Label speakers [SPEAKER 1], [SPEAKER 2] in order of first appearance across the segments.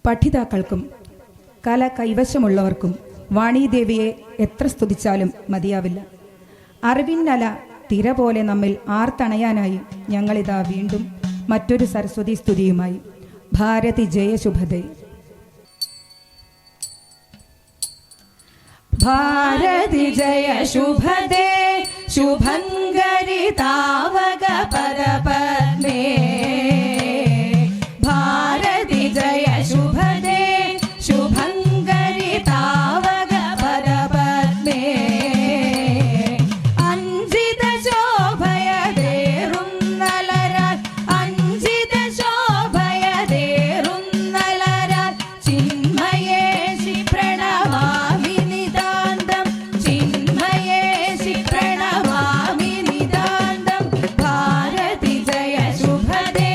[SPEAKER 1] പഠിതാക്കൾക്കും കല കൈവശമുള്ളവർക്കും വാണീദേവിയെ എത്ര സ്തുതിച്ചാലും മതിയാവില്ല. അറിവിന്നല തിര പോലെ നമ്മിൽ ആർത്തണയാനായി ഞങ്ങളിതാ വീണ്ടും മറ്റൊരു സരസ്വതി സ്തുതിയുമായി. ഭാരതി ജയ ശുഭദേ.
[SPEAKER 2] ഭാരതി ജയ ശുഭദേ ശുഭങ്കരി താവക പരപദ്മേ. ഭാരതി ജയ ശുഭദേ ശുഭങ്കരി താവക പരപദ്മേ. അഞ്ജിത ശോഭയതേറുന്നലരാൽ അഞ്ജിത ശോഭയതേറുന്നലരാൽ ചിന്മയേശി പ്രണമാമി നിതാന്തം ചിന്മയേശി പ്രണമാമി നിതാന്തം. ഭാരതി ജയ ശുഭദേ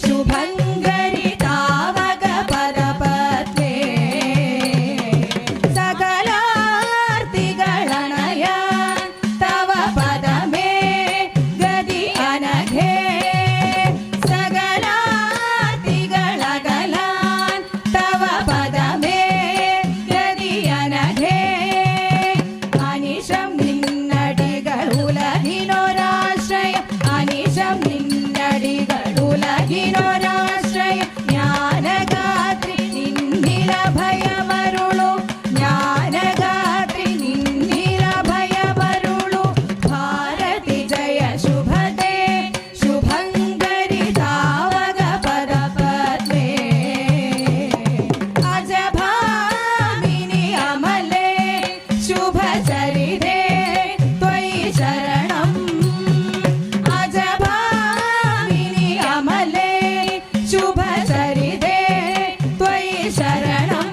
[SPEAKER 2] ശുഭങ്കരി താവക പരപദ്മേ. സകലാർത്തികളണയാൻ തവ പദമേ ഗതി അനഘേ. സകലാർത്തികളകലാൻ തവ പദമേ ഗതി അനഘേ. അനിശം നിന്നടികൾ ഉലകിനൊരാശ്രയം അനിശം നിന്നടികൾ ഉലകിനൊരാശ്രയം. ജ്ഞാനഗാത്രി നിന്നില ഭയമരുളു ജ്ഞാനഗാത്രി നിന്നില ഭയമരുളു. ഭാരതി ജയ ശുഭദേ ശുഭങ്കരി താവക പരപദ്മേ. അജഭാമിനി അമലേ ശുഭചരിതേ ത്വയി ശരണം. അജഭാമിനി അമലേ ശുഭചരിതേ ത്വയി ശരണം.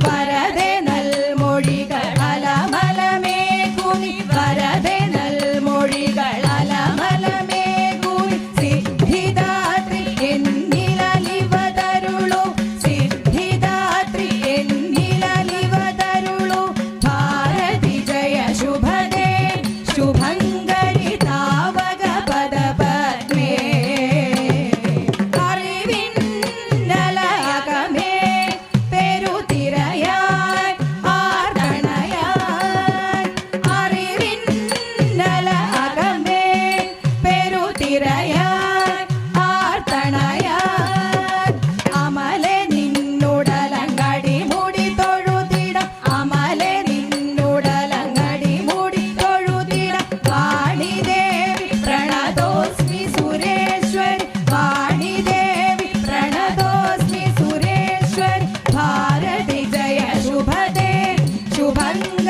[SPEAKER 2] വരദേ നൽമൊഴികൾ അലമലമേകുനി വരദേ നൽമൊഴികൾ അലമലമേകുനി. സിദ്ധിദാത്രി എന്നിലലിവതരുളു സിദ്ധിദാത്രി എന്നിലലിവതരുളു. ഭാരതി ജയ ശുഭദേ ശുഭങ്കരി താവക പദപദ്മേ. അറിവിന്നലകമേ പെരുതിരയായി ആർത്തണയായി അറിവിന്നലകമേ പെരുതിരയായി ആർത്തണയായി. അമലെ നിന്നുടലങ്കടി മുടി തൊഴുതിടം അമലെ നിന്നുടലങ്കടി മുടി തൊഴുതിടം. വാണിദേവി പ്രണതോസ്മി സുരേശ്വരി വാണിദേവി പ്രണതോസ്മി സുരേശ്വരി. ഭാരതി ജയ ശുഭദേ ശുഭങ്കരി